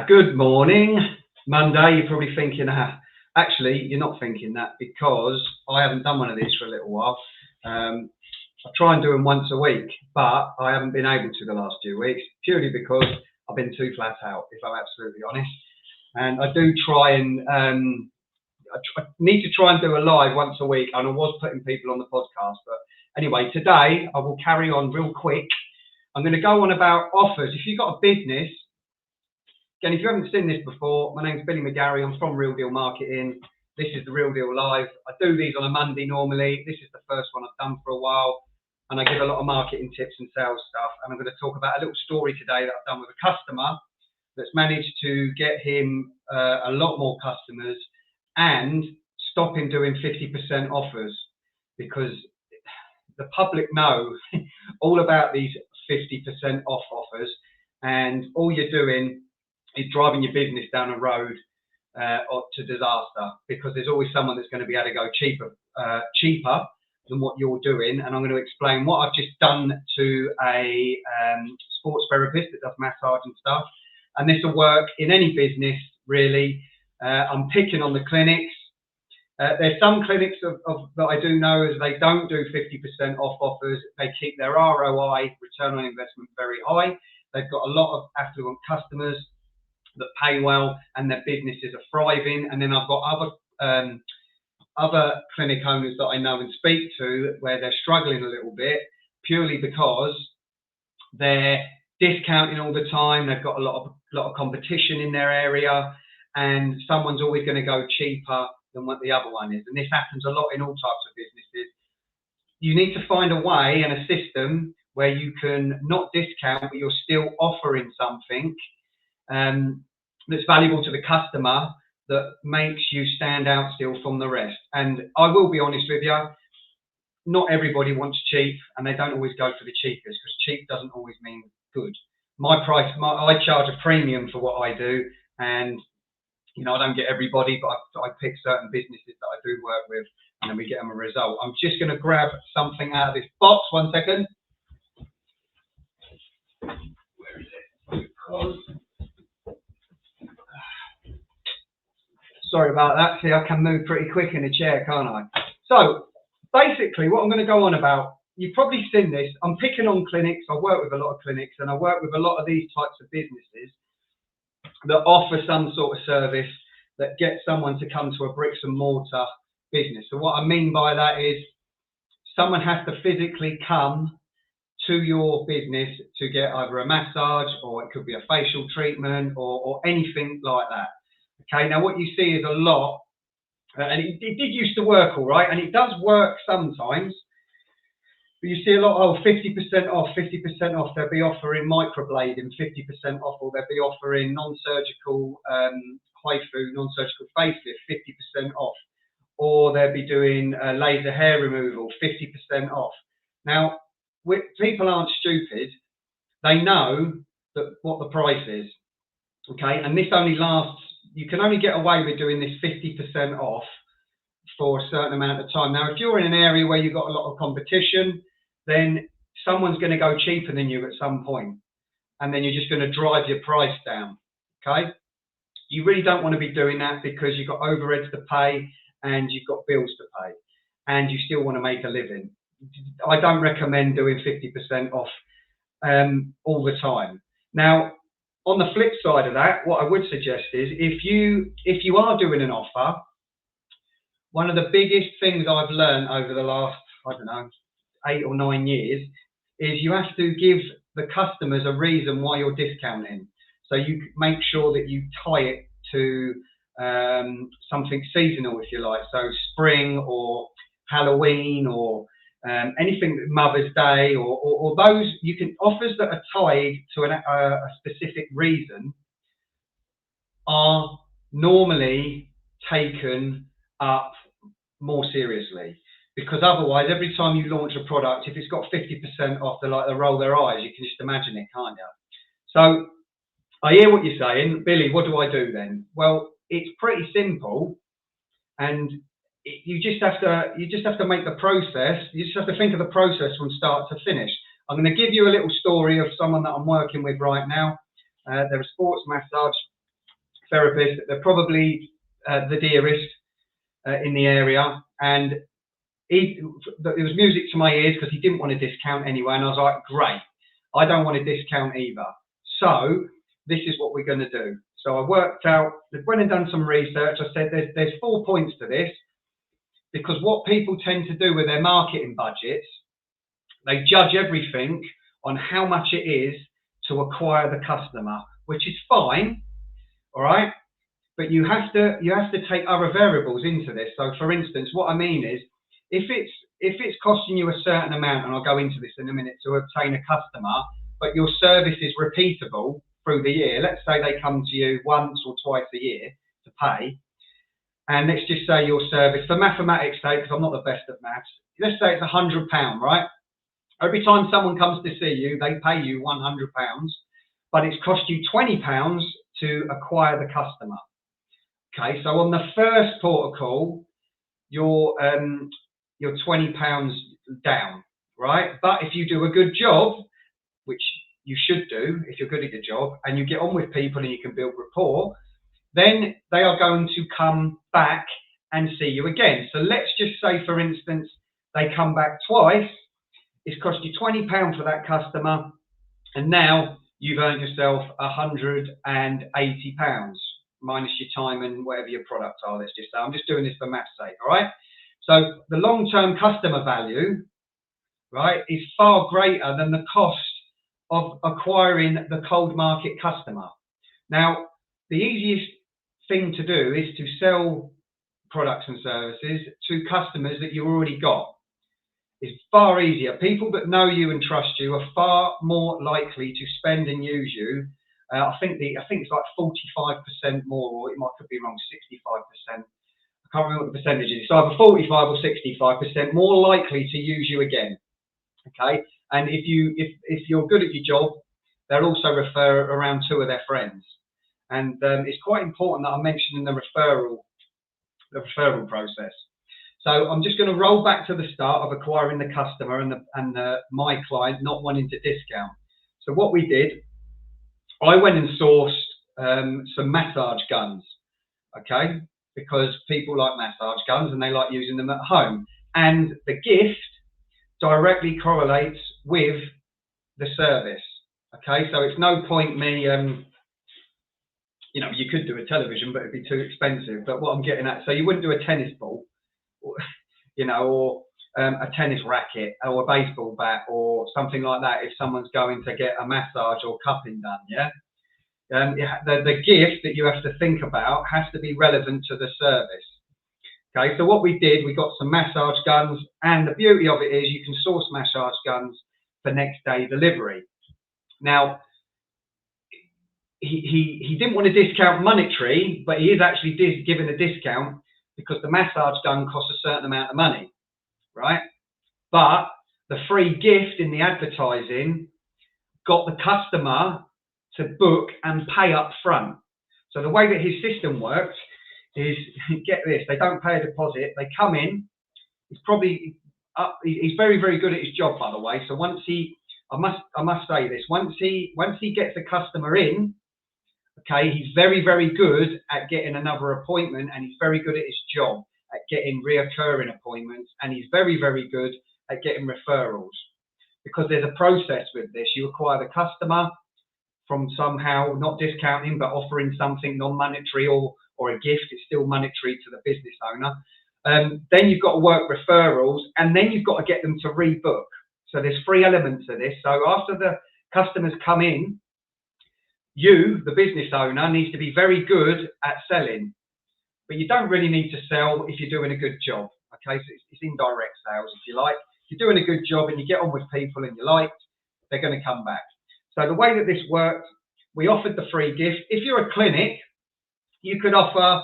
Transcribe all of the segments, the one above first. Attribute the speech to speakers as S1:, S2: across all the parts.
S1: Good morning. Monday, you're probably thinking, actually, you're not thinking that because I haven't done one of these for a little while. I try and do them once a week, but I haven't been able to the last few weeks, purely because I've been too flat out, if I'm absolutely honest. And I do try and, I need to try and do a live once a week, and I was putting people on the podcast. But anyway, today I will carry on real quick. I'm going to go on about offers. If you've got a business, again, if you haven't seen this before, my name's Billy McGarry. I'm from Real Deal Marketing. This is the Real Deal Live. I do these on a Monday normally. This is the first one I've done for a while. And I give a lot of marketing tips and sales stuff. And I'm going to talk about a little story today that I've done with a customer that's managed to get him a lot more customers and stop him doing 50% offers, because the public know all about these 50% off offers, and all you're doing is driving your business down a road to disaster, because there's always someone that's going to be able to go cheaper than what you're doing. And I'm going to explain what I've just done to a sports therapist that does massage and stuff. And this will work in any business, really. I'm picking on the clinics. There's some clinics that I do know as they don't do 50% off offers. They keep their ROI, return on investment, very high. They've got a lot of affluent customers that pay well, and their businesses are thriving. And then I've got other clinic owners that I know and speak to where they're struggling a little bit, purely because they're discounting all the time. They've got a lot of competition in their area, and someone's always going to go cheaper than what the other one is. And this happens a lot in all types of businesses. You need to find a way and a system where you can not discount, but you're still offering something that's valuable to the customer, that makes you stand out still from the rest. And I will be honest with you, not everybody wants cheap, and they don't always go for the cheapest, because cheap doesn't always mean good. I charge a premium for what I do, and I don't get everybody, but I pick certain businesses that I do work with, and then we get them a result. I'm just going to grab something out of this box. 1 second. Where is it? Sorry about that. See, I can move pretty quick in a chair, can't I? So basically what I'm going to go on about, you've probably seen this. I'm picking on clinics. I work with a lot of clinics, and I work with a lot of these types of businesses that offer some sort of service that gets someone to come to a bricks and mortar business. So what I mean by that is someone has to physically come to your business to get either a massage, or it could be a facial treatment, or anything like that. Okay, now what you see is a lot, and it did used to work all right, and it does work sometimes, but you see a lot, 50% off, 50% off. They'll be offering microblading 50% off, or they'll be offering non-surgical HIFU, non-surgical facelift 50% off, or they'll be doing laser hair removal 50% off. Now, people aren't stupid. They know what the price is, okay? And this only lasts, you can only get away with doing this 50% off for a certain amount of time. Now, if you're in an area where you've got a lot of competition, then someone's going to go cheaper than you at some point, and then you're just going to drive your price down, okay? You really don't want to be doing that, because you've got overheads to pay, and you've got bills to pay, and you still want to make a living. I don't recommend doing 50% off all the time. Now, on the flip side of that, what I would suggest is if you are doing an offer, one of the biggest things I've learned over the last, 8 or 9 years, is you have to give the customers a reason why you're discounting. So you make sure that you tie it to something seasonal, if you like. So spring or Halloween, or anything, Mother's Day, or those, you can, offers that are tied to a specific reason are normally taken up more seriously, because otherwise, every time you launch a product, if it's got 50% off, they roll their eyes. You can just imagine it, can't you? So I hear what you're saying, Billy. What do I do then? Well, it's pretty simple, and you just have to make the process. You just have to think of the process from start to finish. I'm going to give you a little story of someone that I'm working with right now. They're a sports massage therapist. They're probably the dearest in the area, and it was music to my ears because he didn't want a discount anyway, and I was like, great, I don't want a discount either. So this is what we're going to do. So I worked out, went and done some research. I said there's 4 points to this, because what people tend to do with their marketing budgets, they judge everything on how much it is to acquire the customer, which is fine, all right? But you have to take other variables into this. So for instance, what I mean is, if it's costing you a certain amount, and I'll go into this in a minute, to obtain a customer, but your service is repeatable through the year, let's say they come to you once or twice a year to pay, and let's just say your service, for mathematics' sake, because I'm not the best at maths, let's say it's £100, right? Every time someone comes to see you, they pay you £100, but it's cost you £20 to acquire the customer. Okay, so on the first port of call, you're £20 down, right? But if you do a good job, which you should do if you're good at your job, and you get on with people and you can build rapport, then they are going to come back and see you again. So let's just say, for instance, they come back twice. It's cost you £20 for that customer, and now you've earned yourself £180 minus your time and whatever your products are. Let's just say, I'm just doing this for math's sake, all right? So the long-term customer value, right, is far greater than the cost of acquiring the cold market customer. Now, the easiest thing to do is to sell products and services to customers that you already got. It's far easier. People that know you and trust you are far more likely to spend and use you. I think it's like 45% more, or it could be wrong, 65%. I can't remember what the percentage is. It's either 45 or 65% more likely to use you again. Okay, and if you're good at your job, they'll also refer around 2 of their friends. And it's quite important that I'm mentioning the referral process. So I'm just going to roll back to the start of acquiring the customer and my client not wanting to discount. So what we did, I went and sourced some massage guns, okay, because people like massage guns and they like using them at home. And the gift directly correlates with the service, okay? So it's no point me, you could do a television, but it'd be too expensive. But what I'm getting at, so you wouldn't do a tennis ball, or a tennis racket, or a baseball bat, or something like that if someone's going to get a massage or cupping done, yeah? The gift that you have to think about has to be relevant to the service. Okay, so what we did, we got some massage guns, and the beauty of it is you can source massage guns for next day delivery. Now, he didn't want a discount monetary, but he is actually giving a discount because the massage gun costs a certain amount of money, right? But the free gift in the advertising got the customer to book and pay up front. So the way that his system works is, get this, they don't pay a deposit, they come in, he's very, very good at his job, by the way. So once I must say this, once he gets a customer in, okay, he's very, very good at getting another appointment, and he's very good at his job at getting reoccurring appointments, and he's very, very good at getting referrals. Because there's a process with this. You acquire the customer from somehow not discounting, but offering something non-monetary or a gift. It's still monetary to the business owner. Then you've got to work referrals, and then you've got to get them to rebook. So there's 3 elements to this. So after the customers come in, you, the business owner, needs to be very good at selling, but you don't really need to sell if you're doing a good job. Okay, so it's indirect sales, if you like. If you're doing a good job and you get on with people and you like, they're going to come back. So the way that this worked, we offered the free gift. If you're a clinic, you could offer,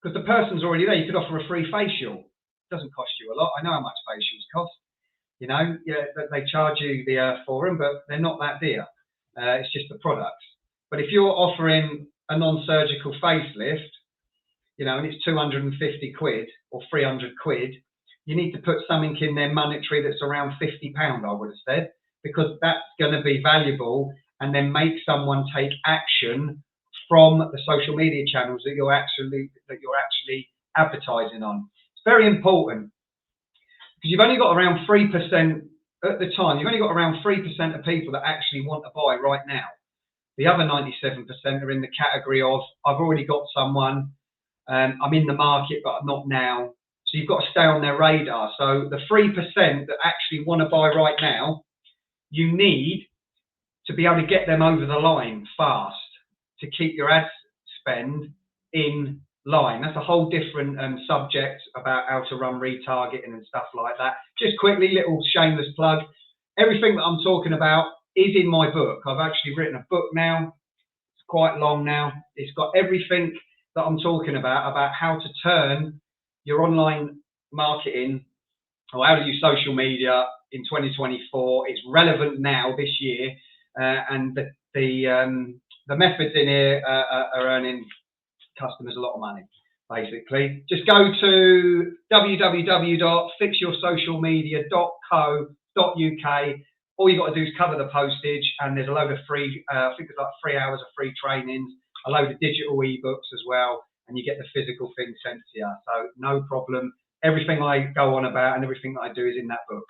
S1: because the person's already there, you could offer a free facial. It doesn't cost you a lot. I know how much facials cost. Yeah, they charge you for them, but they're not that dear. It's just the products. But if you're offering a non-surgical facelift, and it's 250 quid or 300 quid, you need to put something in there monetary that's around £50, I would have said, because that's going to be valuable and then make someone take action from the social media channels that you're actually advertising on. It's very important, because you've only got around 3% at the time. You've only got around 3% of people that actually want to buy right now. The other 97% are in the category of, I've already got someone, I'm in the market, but I'm not now. So you've got to stay on their radar. So the 3% that actually want to buy right now, you need to be able to get them over the line fast to keep your ad spend in line. That's a whole different subject about how to run retargeting and stuff like that. Just quickly, little shameless plug. Everything that I'm talking about is in my book. I've actually written a book now. It's quite long now. It's got everything that I'm talking about how to turn your online marketing or how to use social media in 2024. It's relevant now this year, and the methods in here are earning customers a lot of money. Basically, just go to www.fixyoursocialmedia.co.uk. All you've got to do is cover the postage, and there's a load of free, I think it's like 3 hours of free trainings, a load of digital ebooks as well, and you get the physical thing sent to you. So no problem. Everything I go on about and everything that I do is in that book.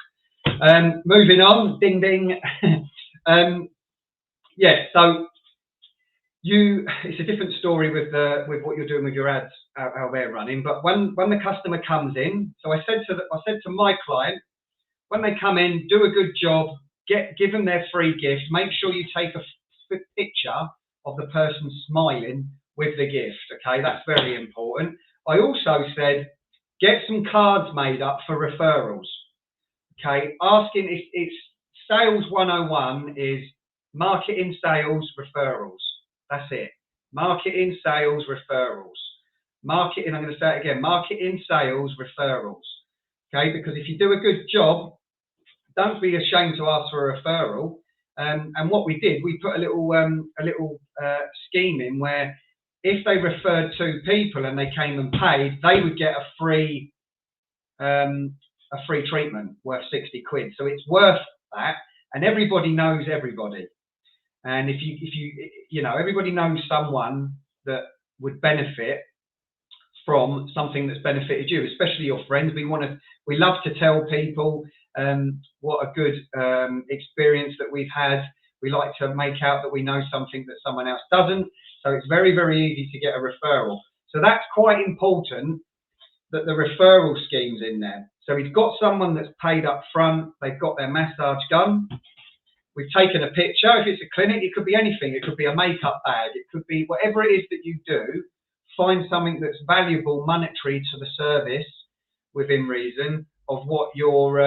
S1: Moving on, ding ding. Yeah, so it's a different story with what you're doing with your ads, how they're running. But when the customer comes in, so I said to my client, when they come in, do a good job, give them their free gift. Make sure you take a picture of the person smiling with the gift. Okay, that's very important. I also said, get some cards made up for referrals. Okay, asking it's sales 101 is marketing, sales, referrals. That's it. Marketing, sales, referrals. Marketing, I'm going to say it again, marketing, sales, referrals. Okay, because if you do a good job, don't be ashamed to ask for a referral. And what we did, we put a little scheme in where if they referred 2 people and they came and paid, they would get a free treatment worth 60 quid. So it's worth that, and everybody knows everybody. And if you know, everybody knows someone that would benefit from something that's benefited you, especially your friends. We love to tell people what a good experience that we've had. We like to make out that we know something that someone else doesn't. So it's very, very easy to get a referral. So that's quite important, that the referral scheme's in there. So he's got someone that's paid up front. They've got their massage gun. We've taken a picture. If it's a clinic, it could be anything. It could be a makeup bag. It could be whatever it is that you do. Find something that's valuable, monetary to the service, within reason of what you're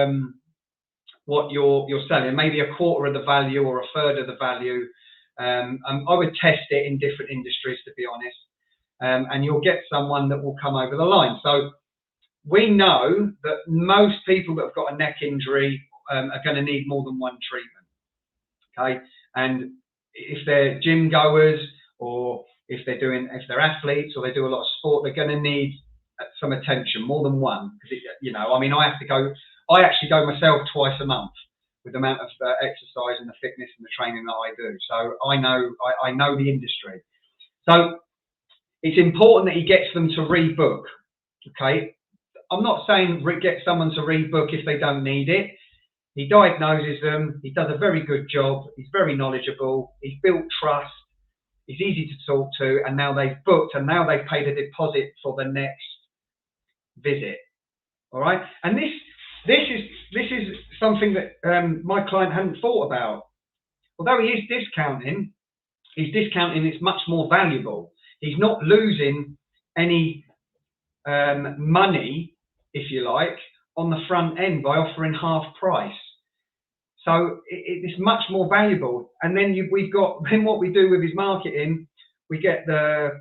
S1: selling. Maybe a quarter of the value or a third of the value. I would test it in different industries, to be honest, and you'll get someone that will come over the line. So we know that most people that have got a neck injury are going to need more than one treatment. Okay, and if they're gym goers, or if they're athletes, or they do a lot of sport, they're going to need some attention, more than one. Because I mean, I actually go myself twice a month with the amount of exercise and the fitness and the training that I do. So I know the industry. So it's important that he gets them to rebook. Okay, I'm not saying get someone to rebook if they don't need it. He diagnoses them. He does a very good job. He's very knowledgeable. He's built trust. He's easy to talk to, and now they've booked, and now they've paid a deposit for the next visit. All right, and this is something that my client hadn't thought about. Although he is discounting, it's much more valuable. He's not losing any money, if you like, on the front end by offering half price. So it's much more valuable. And then what we do with his marketing, we get the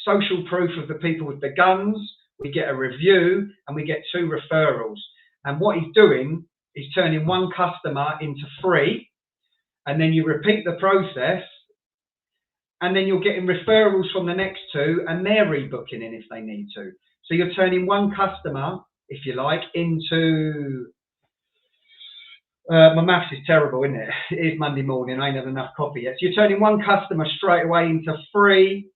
S1: social proof of the people with the guns, we get a review, and we get 2 referrals. And what he's doing is turning 1 customer into 3, and then you repeat the process, and then you're getting referrals from the next 2, and they're rebooking in if they need to. So you're turning 1 customer, if you like, into My maths is terrible, isn't it? It is Monday morning. I ain't had enough coffee yet. So you're turning one customer straight away into 3,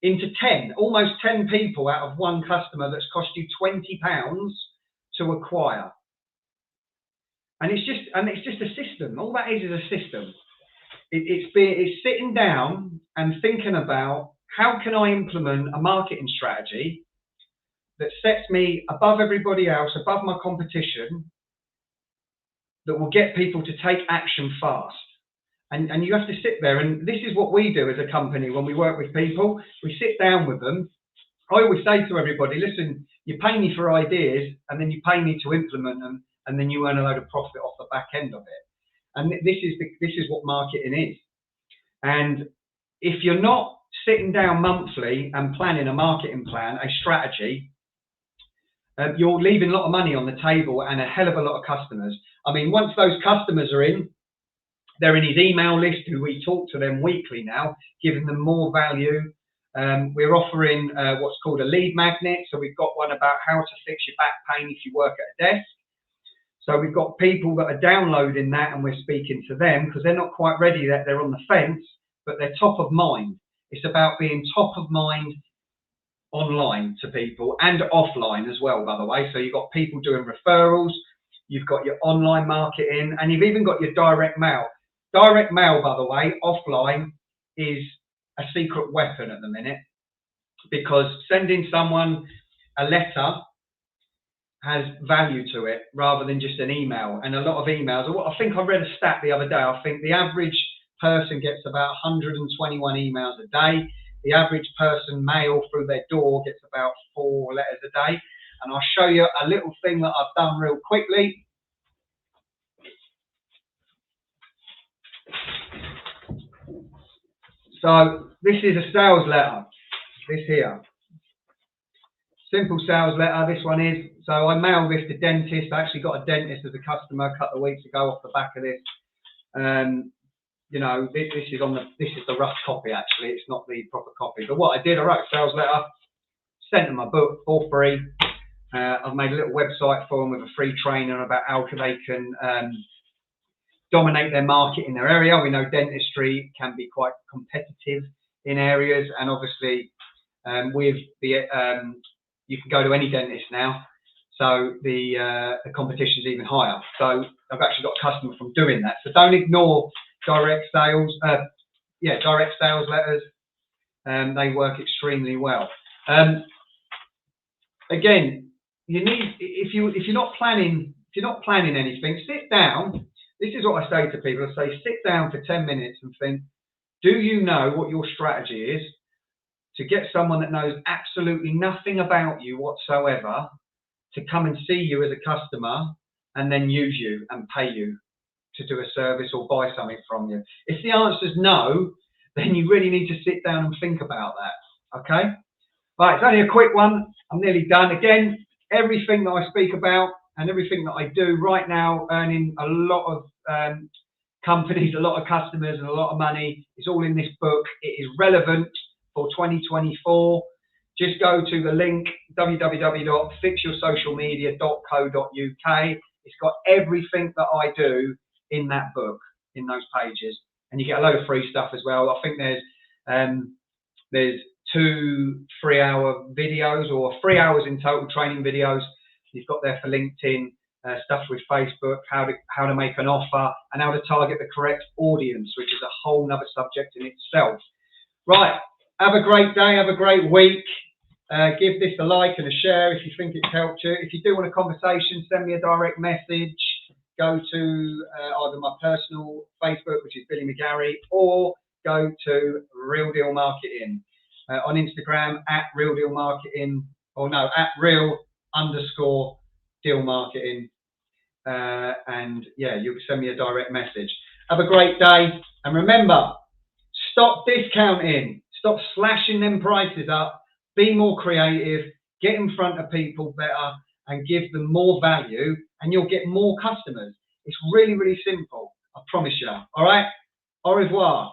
S1: into 10, almost 10 people out of one customer that's cost you £20 to acquire. And it's just a system. All that is a system. It's sitting down and thinking about how can I implement a marketing strategy that sets me above everybody else, above my competition, that will get people to take action fast. And you have to sit there, and this is what we do as a company when we work with people. We sit down with them. I always say to everybody, listen, you pay me for ideas, and then you pay me to implement them, and then you earn a load of profit off the back end of it. And this is what marketing is. And if you're not sitting down monthly and planning a marketing plan, a strategy, you're leaving a lot of money on the table and a hell of a lot of customers. I mean, once those customers are in, they're in his email list, who we talk to them weekly now, giving them more value. We're offering what's called a lead magnet. So we've got one about how to fix your back pain if you work at a desk. So we've got people that are downloading that, and we're speaking to them because they're not quite ready yet. They're on the fence, but they're top of mind. It's about being top of mind online to people and offline as well, by the way. So you've got people doing referrals, you've got your online marketing, and you've even got your direct mail. Direct mail, by the way, offline is a secret weapon at the minute, because sending someone a letter has value to it rather than just an email. And a lot of emails, I think I read a stat the other day, I think the average person gets about 121 emails a day. The average person mail through their door gets about 4 letters a day. And I'll show you a little thing that I've done real quickly. So this is a sales letter, this here. Simple sales letter, this one is. So I mailed this to dentists. I actually got a dentist as a customer a couple of weeks ago off the back of this. You know, this is the rough copy actually. It's not the proper copy. But what I did, I wrote a sales letter, sent them my book for free. I've made a little website for them with a free training about how they can dominate their market in their area. We know dentistry can be quite competitive in areas, and obviously with the you can go to any dentist now, so the competition is even higher. So I've actually got a customer from doing that. So don't ignore direct sales. Direct sales letters. They work extremely well. Again, you need, if you're not planning anything, sit down. This is what I say to people. I say, sit down for 10 minutes and think, do you know what your strategy is to get someone that knows absolutely nothing about you whatsoever to come and see you as a customer and then use you and pay you to do a service or buy something from you? If the answer is no, then you really need to sit down and think about that, okay? Right, it's only a quick one. I'm nearly done. Again, everything that I speak about and everything that I do right now, earning a lot of companies, a lot of customers and a lot of money, is all in this book. It is relevant for 2024. Just go to the link, www.fixyoursocialmedia.co.uk. It's got everything that I do in that book, in those pages. And you get a load of free stuff as well. I think there's 2 3-hour videos, or 3 hours in total training videos. You've got there for LinkedIn, stuff with Facebook, how to make an offer, and how to target the correct audience, which is a whole nother subject in itself. Right, have a great day, have a great week. Give this a like and a share if you think it's helped you. If you do want a conversation, send me a direct message. Go to either my personal Facebook, which is Billy McGarry, or go to Real Deal Marketing on Instagram at Real Deal Marketing, or no, at Real_Deal Marketing. And yeah, you can send me a direct message. Have a great day, and remember, stop discounting, stop slashing them prices up. Be more creative, get in front of people better, and give them more value, and you'll get more customers. It's really, really simple. I promise you. All right? Au revoir.